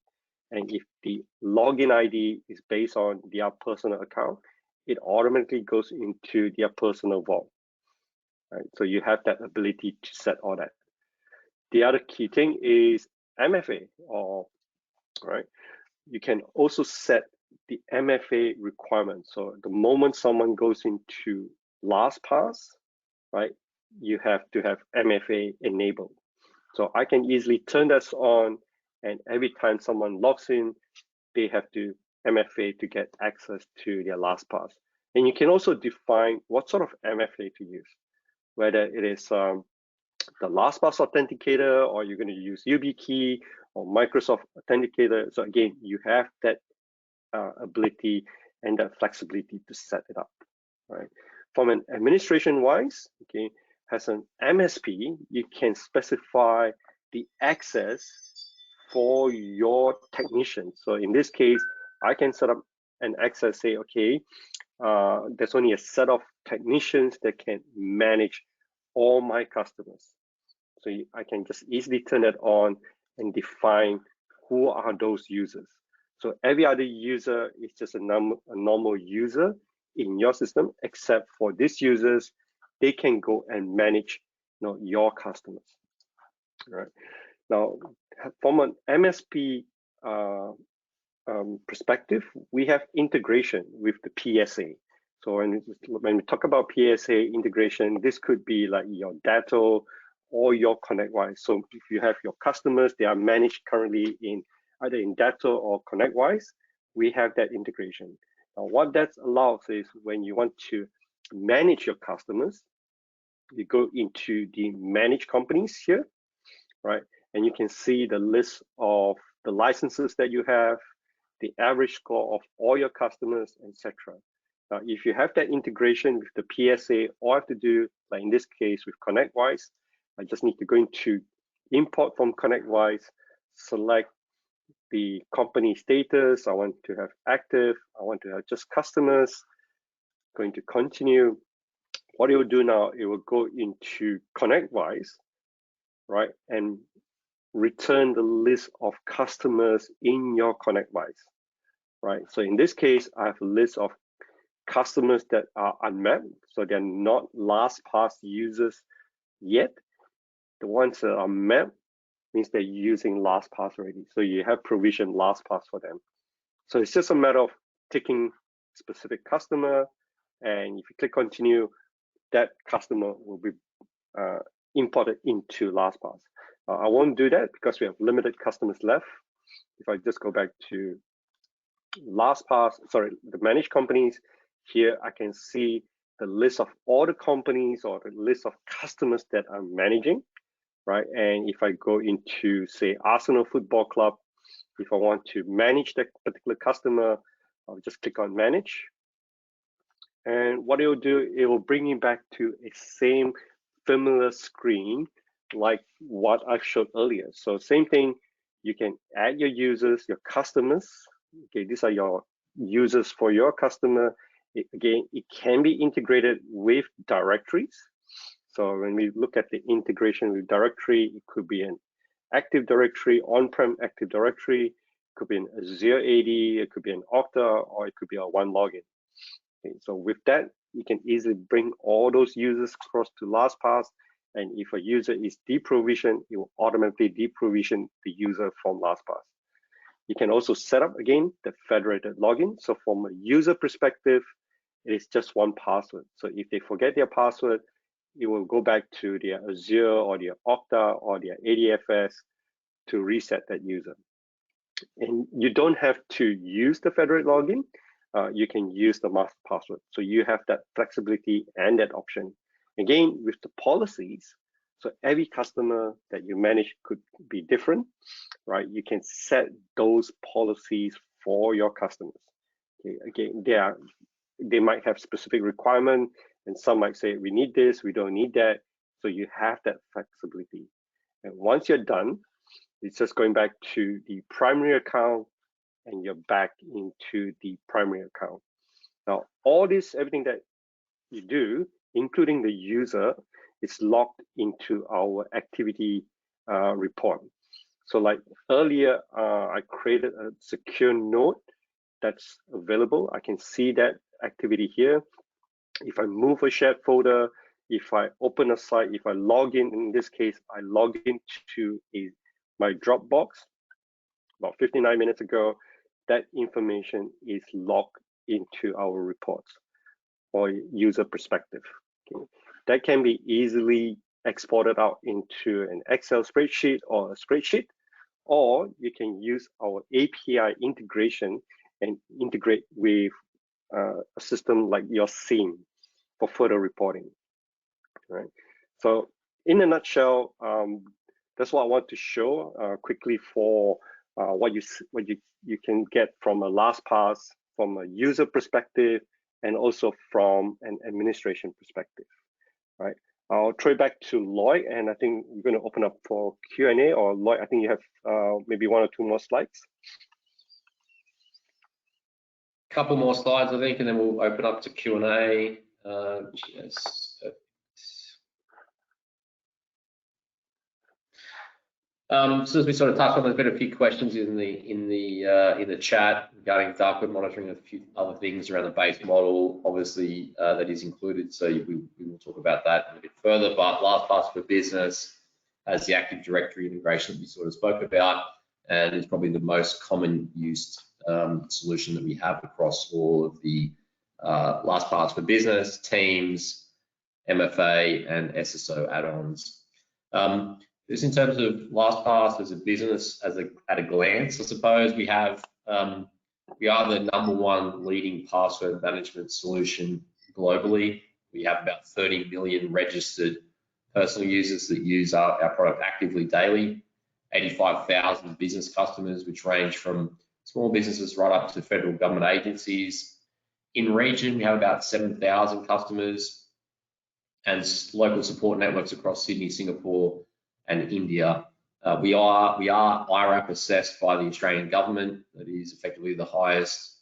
and if the login ID is based on their personal account, it automatically goes into their personal vault. Right? So you have that ability to set all that. The other key thing is MFA, or right, you can also set the MFA requirements. So the moment someone goes into LastPass, right, you have to have MFA enabled. So I can easily turn this on, and every time someone logs in, they have to MFA to get access to their LastPass. And you can also define what sort of MFA to use, whether it is the LastPass Authenticator, or you're going to use YubiKey or Microsoft Authenticator. So again, you have that ability and that flexibility to set it up, right? From an administration wise, okay, as an MSP, you can specify the access for your technician. So in this case, I can set up an access, say, okay, there's only a set of technicians that can manage all my customers. So I can just easily turn it on and define who are those users. So every other user is just a normal user in your system, except for these users, they can go and manage, your customers. Right now, from an MSP perspective, we have integration with the PSA. So when we talk about PSA integration, this could be like your Datto or your ConnectWise. So if you have your customers, they are managed currently in either in Datto or ConnectWise, we have that integration. Now, what that allows is when you want to manage your customers, you go into the manage companies here, right? And you can see the list of the licenses that you have, the average score of all your customers, etc. Now, if you have that integration with the PSA, all I have to do, like in this case with ConnectWise, I just need to go into import from ConnectWise, select the company status. I want to have active. I want to have just customers. Going to continue. What it will do now, it will go into ConnectWise, right, and return the list of customers in your ConnectWise, right? So in this case, I have a list of customers that are unmapped, so they're not LastPass users yet. The ones that are mapped means they're using LastPass already. So you have provisioned LastPass for them. So it's just a matter of taking specific customer, and if you click continue, that customer will be imported into LastPass. I won't do that because we have limited customers left. If I just go back to LastPass, sorry, the managed companies, here I can see the list of all the companies or the list of customers that I'm managing, right? And if I go into, say, Arsenal Football Club, if I want to manage that particular customer, I'll just click on manage. And what it will do, it will bring me back to a same familiar screen like what I showed earlier. So same thing, you can add your users, your customers. Okay, these are your users for your customer. Again, it can be integrated with directories. So when we look at the integration with directory, it could be an Active Directory, on-prem Active Directory, it could be an Azure AD, it could be an Okta, or it could be a OneLogin. Okay, so with that, you can easily bring all those users across to LastPass. And if a user is deprovisioned, it will automatically deprovision the user from LastPass. You can also set up, again, the federated login. So from a user perspective, it is just one password. So if they forget their password, it will go back to their Azure or their Okta or their ADFS to reset that user. And you don't have to use the federated login. You can use the master password. So you have that flexibility and that option. Again, with the policies, so every customer that you manage could be different, right? You can set those policies for your customers. Okay, again, they might have specific requirement, and some might say, we need this, we don't need that. So you have that flexibility. And once you're done, it's just going back to the primary account, and you're back into the primary account. Now, all this, everything that you do, including the user, is logged into our activity report. So like earlier, I created a secure node that's available. I can see that activity here. If I move a shared folder, if I open a site, if I log in this case, I log into my Dropbox about 59 minutes ago, that information is logged into our reports or user perspective. Okay. That can be easily exported out into an Excel spreadsheet or a spreadsheet, or you can use our API integration and integrate with a system like your SIEM for further reporting. Right. So in a nutshell, that's what I want to show quickly for what you can get from a LastPass from a user perspective and also from an administration perspective, right? I'll throw it back to Lloyd, and I think we're going to open up for Q&A. Or Lloyd, I think you have maybe 1 or 2 more slides. Couple more slides, I think, and then we'll open up to Q&A. Yes. So as we sort of touched on, there's been a few questions in the chat regarding dark web monitoring and a few other things around the base model. Obviously, that is included, so we will talk about that a bit further. But LastPass for Business has the Active Directory integration that we sort of spoke about, and is probably the most common used solution that we have across all of the LastPass for Business, Teams, MFA, and SSO add-ons. Just in terms of LastPass as a business, at a glance, I suppose we are the #1 leading password management solution globally. We have about 30 million registered personal users that use our product actively daily. 85,000 business customers, which range from small businesses right up to federal government agencies. In region, we have about 7,000 customers and local support networks across Sydney, Singapore, and India. We are IRAP assessed by the Australian government. That is effectively the highest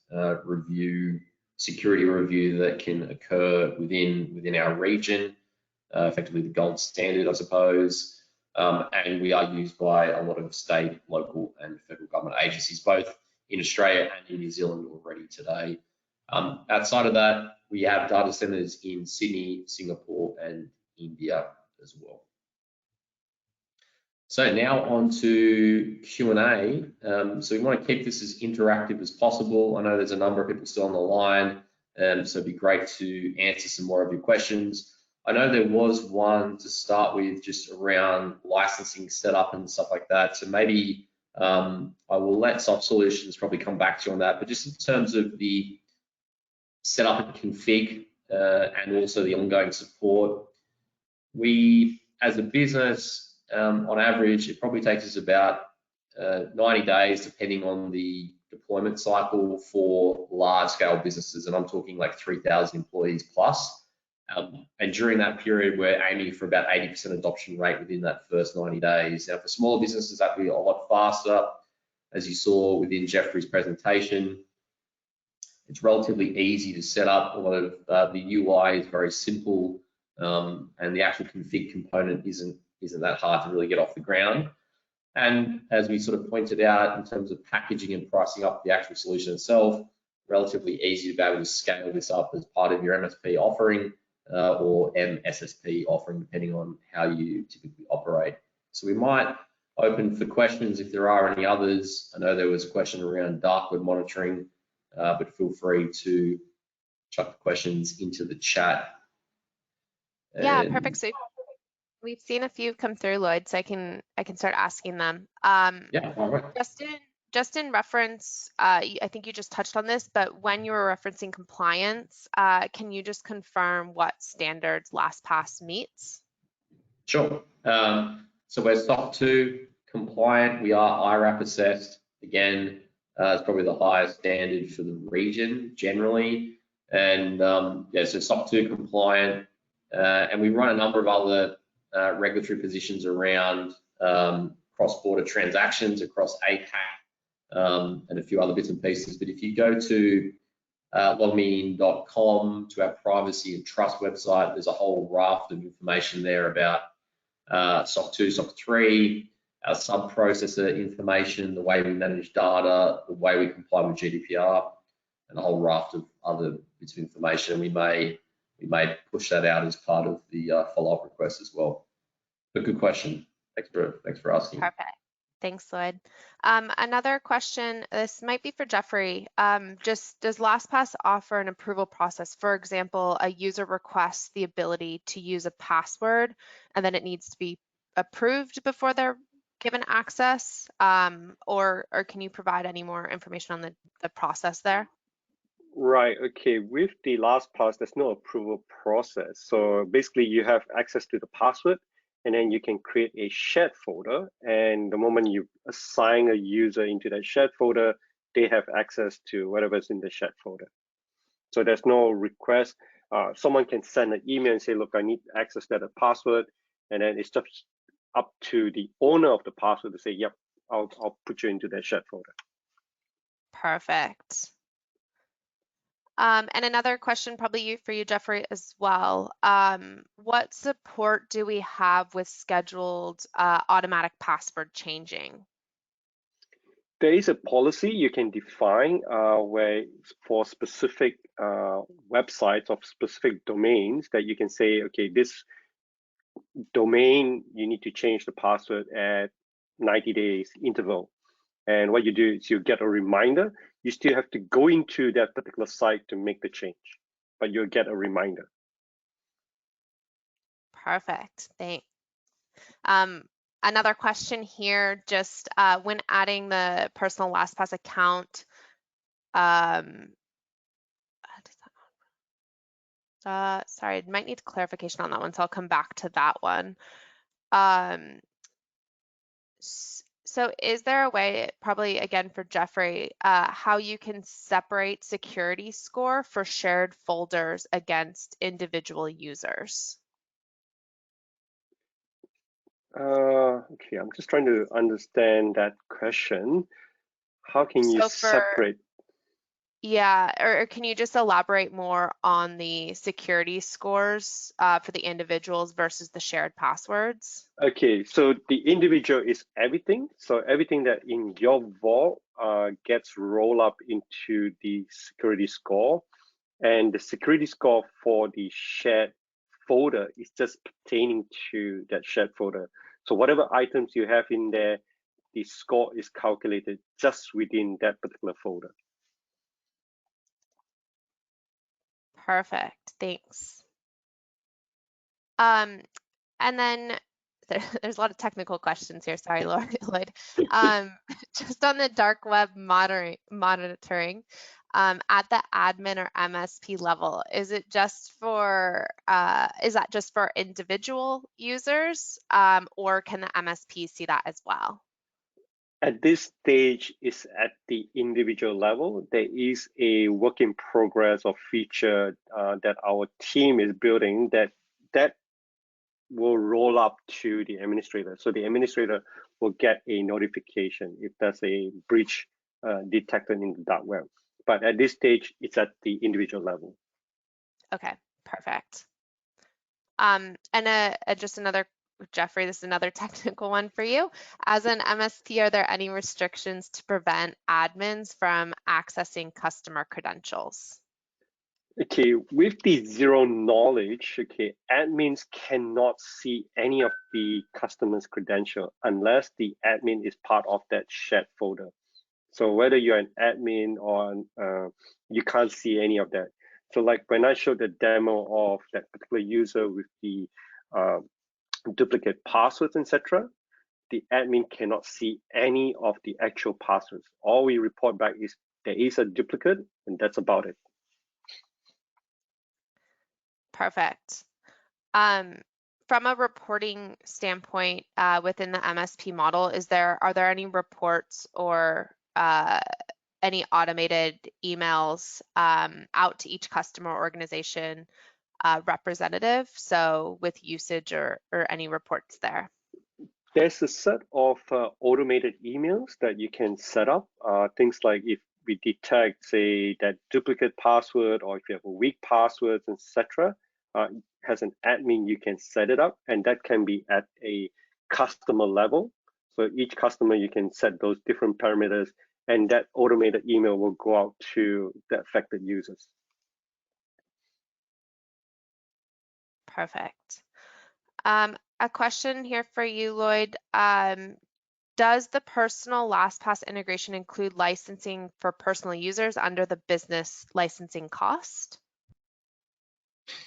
security review that can occur within our region, effectively the gold standard, I suppose. And we are used by a lot of state, local, and federal government agencies, both in Australia and in New Zealand already today. Outside of that, we have data centers in Sydney, Singapore, and India as well. So now on to Q&A. So we want to keep this as interactive as possible. I know there's a number of people still on the line, so it'd be great to answer some more of your questions. I know there was one to start with just around licensing setup and stuff like that. So maybe I will let Soft Solutions probably come back to you on that. But just in terms of the setup and config and also the ongoing support, we as a business, on average, it probably takes us about 90 days, depending on the deployment cycle for large-scale businesses, and I'm talking like 3,000 employees plus. And during that period, we're aiming for about 80% adoption rate within that first 90 days. Now, for smaller businesses, that will be a lot faster. As you saw within Jeffrey's presentation, it's relatively easy to set up. A lot of the UI is very simple, and the actual config component isn't that hard to really get off the ground. And as we sort of pointed out, in terms of packaging and pricing up the actual solution itself, relatively easy to be able to scale this up as part of your MSP offering or MSSP offering, depending on how you typically operate. So we might open for questions if there are any others. I know there was a question around dark web monitoring, but feel free to chuck the questions into the chat. Yeah, perfect. So we've seen a few come through, Lloyd, so I can start asking them. Yeah, all right. Just in reference, I think you just touched on this, but when you were referencing compliance, can you just confirm what standards LastPass meets? Sure. So we're SOC 2 compliant. We are IRAP assessed. Again, it's probably the highest standard for the region generally. And yeah, so SOC 2 compliant. And we run a number of other regulatory positions around cross-border transactions across APAC and a few other bits and pieces. But if you go to logmein.com, to our privacy and trust website, there's a whole raft of information there about SOC 2, SOC 3, our sub-processor information, the way we manage data, the way we comply with GDPR, and a whole raft of other bits of information. We may push that out as part of the follow-up request as well. But good question. Thanks for asking. Perfect. Thanks, Lloyd. Another question, this might be for Jeffrey. Just does LastPass offer an approval process? For example, a user requests the ability to use a password and then it needs to be approved before they're given access, or can you provide any more information on the process there? Right, okay, with the LastPass, there's no approval process. So basically you have access to the password and then you can create a shared folder. And the moment you assign a user into that shared folder, they have access to whatever's in the shared folder. So there's no request. Someone can send an email and say, look, I need access to the password. And then it's just up to the owner of the password to say, yep, I'll put you into that shared folder. Perfect. And another question probably for you, Jeffrey, as well. What support do we have with scheduled automatic password changing? There is a policy you can define where for specific websites of specific domains that you can say, okay, this domain, you need to change the password at 90 days interval. And what you do is you get a reminder. You still have to go into that particular site to make the change, but you'll get a reminder. Perfect, thanks. Another question here, just when adding the personal LastPass account, sorry, I might need clarification on that one, so I'll come back to that one. So is there a way, probably again for Jeffrey, how you can separate security score for shared folders against individual users? Okay, I'm just trying to understand that question. How can you separate? Yeah, or can you just elaborate more on the security scores for the individuals versus the shared passwords? Okay, so the individual is everything. So everything that in your vault gets rolled up into the security score. And the security score for the shared folder is just pertaining to that shared folder. So whatever items you have in there, the score is calculated just within that particular folder. Perfect, thanks. And then there's a lot of technical questions here. Sorry, Lloyd. Just on the dark web monitoring, at the admin or MSP level, is that just for individual users, or can the MSP see that as well? At this stage, it's at the individual level. There is a work in progress of feature that our team is building that will roll up to the administrator. So the administrator will get a notification if there's a breach detected in the dark web. But at this stage, it's at the individual level. Okay, perfect. And just another, Jeffrey, this is another technical one for you. As an MSP, are there any restrictions to prevent admins from accessing customer credentials? Okay, with the zero knowledge, okay, admins cannot see any of the customer's credential unless the admin is part of that shared folder. So whether you're an admin or you can't see any of that. So like when I showed the demo of that particular user with the duplicate passwords, etc., the admin cannot see any of the actual passwords. All we report back is there is a duplicate, and that's about it. Perfect. From a reporting standpoint, within the MSP model, are there any reports or any automated emails out to each customer organization representative? So with usage or any reports there? There's a set of automated emails that you can set up. Things like if we detect, say, that duplicate password, or if you have a weak password, etc. As an admin, you can set it up, and that can be at a customer level. So each customer, you can set those different parameters, and that automated email will go out to the affected users. Perfect. A question here for you, Lloyd. Does the personal LastPass integration include licensing for personal users under the business licensing cost?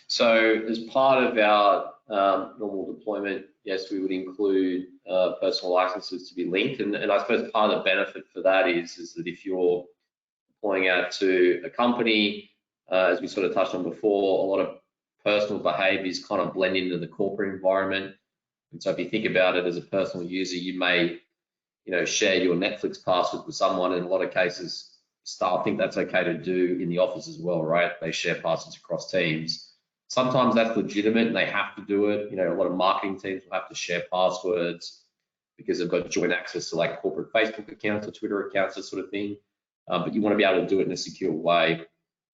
So as part of our normal deployment, yes, we would include personal licenses to be linked. And I suppose part of the benefit for that is that if you're deploying out to a company, as we sort of touched on before, a lot of personal behaviors kind of blend into the corporate environment. And so if you think about it as a personal user, you may, share your Netflix password with someone. In a lot of cases, staff think that's okay to do in the office as well, right? They share passwords across teams. Sometimes that's legitimate and they have to do it. You know, a lot of marketing teams will have to share passwords because they've got joint access to like corporate Facebook accounts or Twitter accounts, that sort of thing. But you want to be able to do it in a secure way.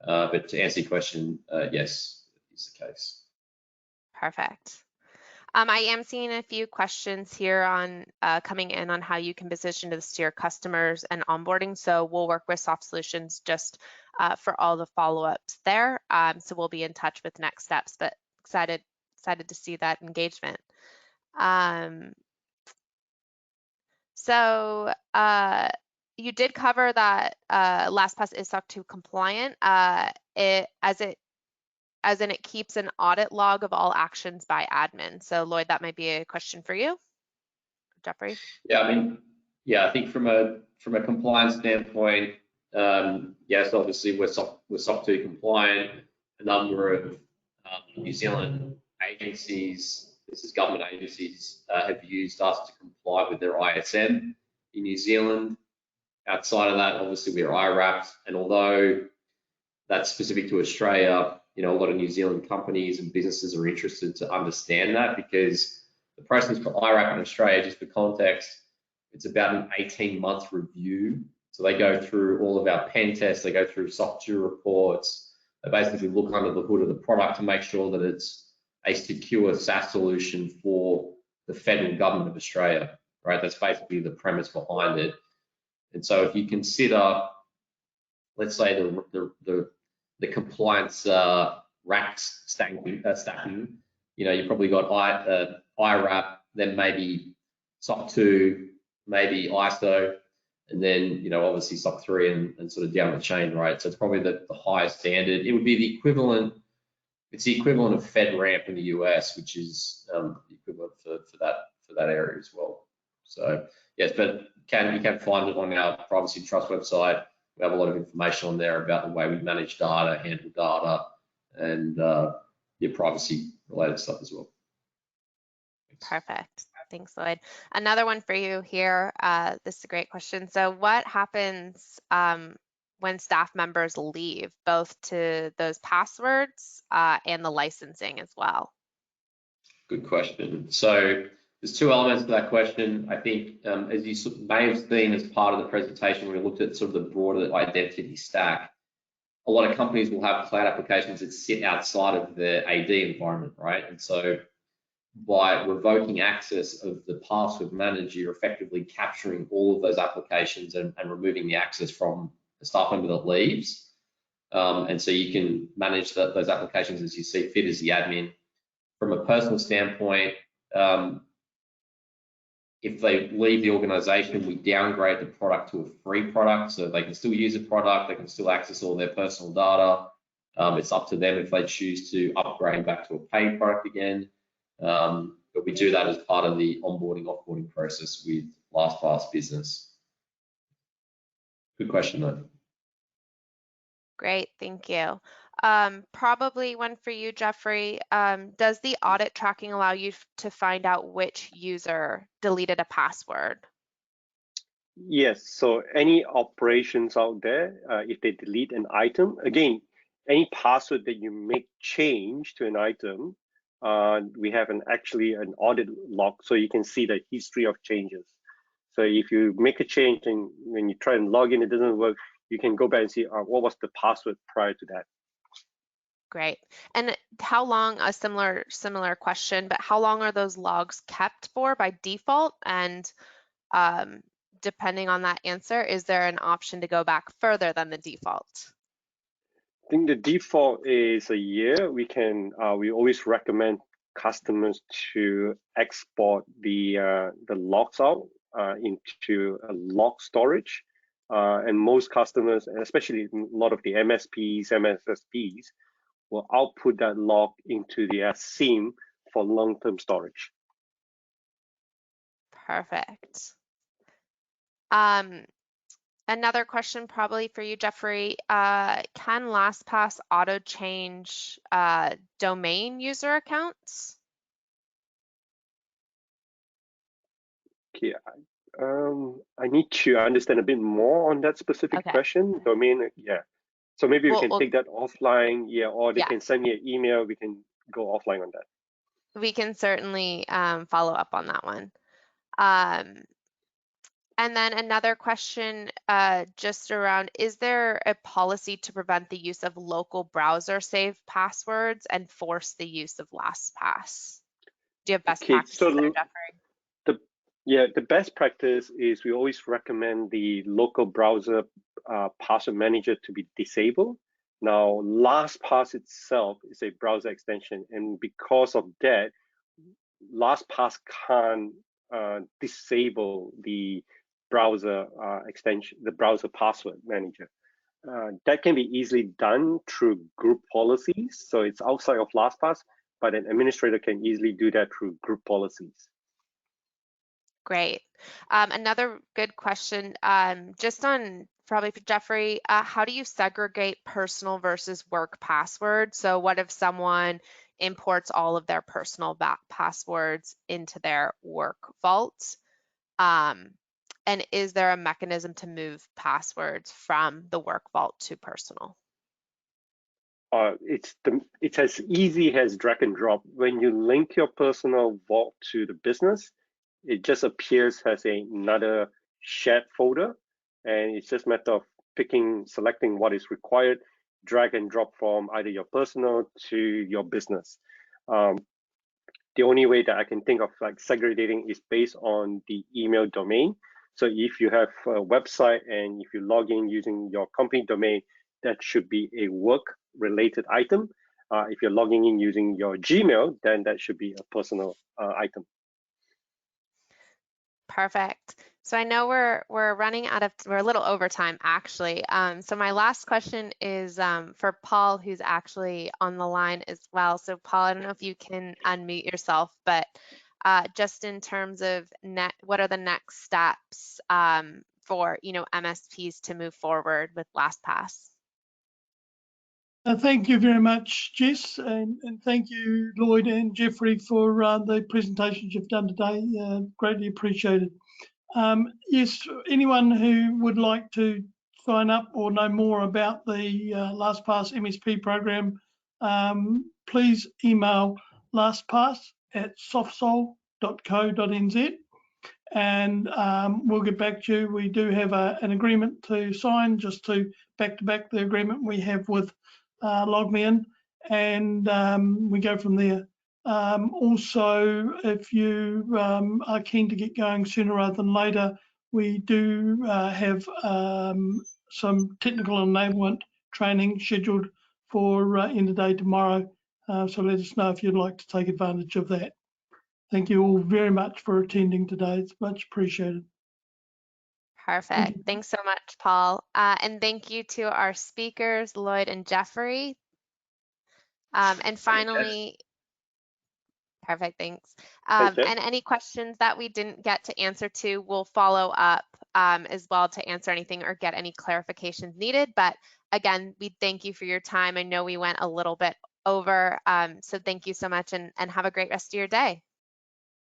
But to answer your question, yes, is the case. Perfect. I am seeing a few questions here on coming in on how you can position this to your customers and onboarding. So we'll work with Soft Solutions just for all the follow-ups there. So we'll be in touch with next steps, but excited to see that engagement. So you did cover that LastPass is SOC 2 compliant. As in it keeps an audit log of all actions by admin. So Lloyd, that might be a question for you. Jeffrey? Yeah, I mean, yeah, I think from a compliance standpoint, yes, obviously we're SOC 2 compliant. A number of New Zealand agencies, this is government agencies, have used us to comply with their ISM in New Zealand. Outside of that, obviously we're IRAP, and although that's specific to Australia, you know, a lot of New Zealand companies and businesses are interested to understand that, because the process for IRAP in Australia, just for context, it's about an 18-month review. So they go through all of our pen tests, they go through SOC 2 reports, they basically look under the hood of the product to make sure that it's a secure SaaS solution for the federal government of Australia, right? That's basically the premise behind it. And so if you consider, let's say the compliance racks stacking, you know, you've probably got IRAP, then maybe SOC 2, maybe ISO, and then, you know, obviously SOC 3 and sort of down the chain, right? So it's probably the highest standard. It would be the equivalent, it's the equivalent of FedRAMP in the US, which is the equivalent for that area as well. So yes, but you can find it on our Privacy Trust website. We have a lot of information on there about the way we manage data, handle data, and your privacy related stuff as well. Perfect. Thanks, Lloyd. Another one for you here. This is a great question. So what happens when staff members leave, both to those passwords and the licensing as well? Good question. So there's two elements to that question. I think as you may have seen as part of the presentation, we looked at sort of the broader identity stack. A lot of companies will have cloud applications that sit outside of their AD environment, right? And so by revoking access of the password manager, you're effectively capturing all of those applications and removing the access from the staff member that leaves. And so you can manage those applications as you see fit as the admin. From a personal standpoint, if they leave the organization, we downgrade the product to a free product, so they can still use the product, they can still access all their personal data. It's up to them if they choose to upgrade back to a paid product again. But we do that as part of the onboarding, offboarding process with LastPass Business. Good question, though. Great, thank you. Probably one for you, Jeffrey. Does the audit tracking allow you to find out which user deleted a password? Yes, so any operations out there, if they delete an item, again, any password that you make change to an item, we have actually an audit log, so you can see the history of changes. So if you make a change and when you try and log in, it doesn't work, you can go back and see what was the password prior to that. Great. And how long, a similar question, but how long are those logs kept for by default? And depending on that answer, is there an option to go back further than the default? I think the default is a year. We always recommend customers to export the logs out into a log storage. And most customers, and especially a lot of the MSPs, MSPs, will output that log into the SIEM for long-term storage. Perfect. Another question probably for you, Jeffrey. Can LastPass auto change domain user accounts? Okay, I need to understand a bit more on that specific question. Domain, yeah. So maybe we can take that offline, yeah, or they can send me an email. We can go offline on that. We can certainly follow up on that one. And then another question just around, is there a policy to prevent the use of local browser saved passwords and force the use of LastPass? Do you have best practices there, Jeffrey? The best practice is we always recommend the local browser password manager to be disabled. Now, LastPass itself is a browser extension, and because of that, LastPass can't disable the browser extension, the browser password manager. That can be easily done through group policies. So it's outside of LastPass, but an administrator can easily do that through group policies. Great. Another good question, just on probably for Jeffrey, how do you segregate personal versus work passwords? So what if someone imports all of their personal passwords into their work vault? And is there a mechanism to move passwords from the work vault to personal? It's as easy as drag and drop. When you link your personal vault to the business, it just appears as another shared folder, and it's just a matter of selecting what is required, drag and drop from either your personal to your business. The only way that I can think of like segregating is based on the email domain. So if you have a website and if you log in using your company domain, that should be a work-related item. If you're logging in using your Gmail, then that should be a personal item. Perfect. So I know we're a little over time actually. So my last question is for Paul, who's actually on the line as well. So Paul, I don't know if you can unmute yourself, but just in terms of what are the next steps for MSPs to move forward with LastPass? Thank you very much, Jess, and thank you, Lloyd and Jeffrey, for the presentations you've done today. Greatly appreciated. Yes, anyone who would like to sign up or know more about the LastPass MSP program, please email lastpass@softsol.co.nz, and we'll get back to you. We do have an agreement to sign, just to back the agreement we have with LogMeIn, and we go from there. Also, if you are keen to get going sooner rather than later, we do have some technical enablement training scheduled for end of day tomorrow. So let us know if you'd like to take advantage of that. Thank you all very much for attending today. It's much appreciated. Perfect. Thanks so much, Paul. And thank you to our speakers, Lloyd and Jeffrey. And finally, perfect, thanks. And any questions that we didn't get to answer to, we'll follow up as well to answer anything or get any clarifications needed. But again, we thank you for your time. I know we went a little bit over, so thank you so much and have a great rest of your day.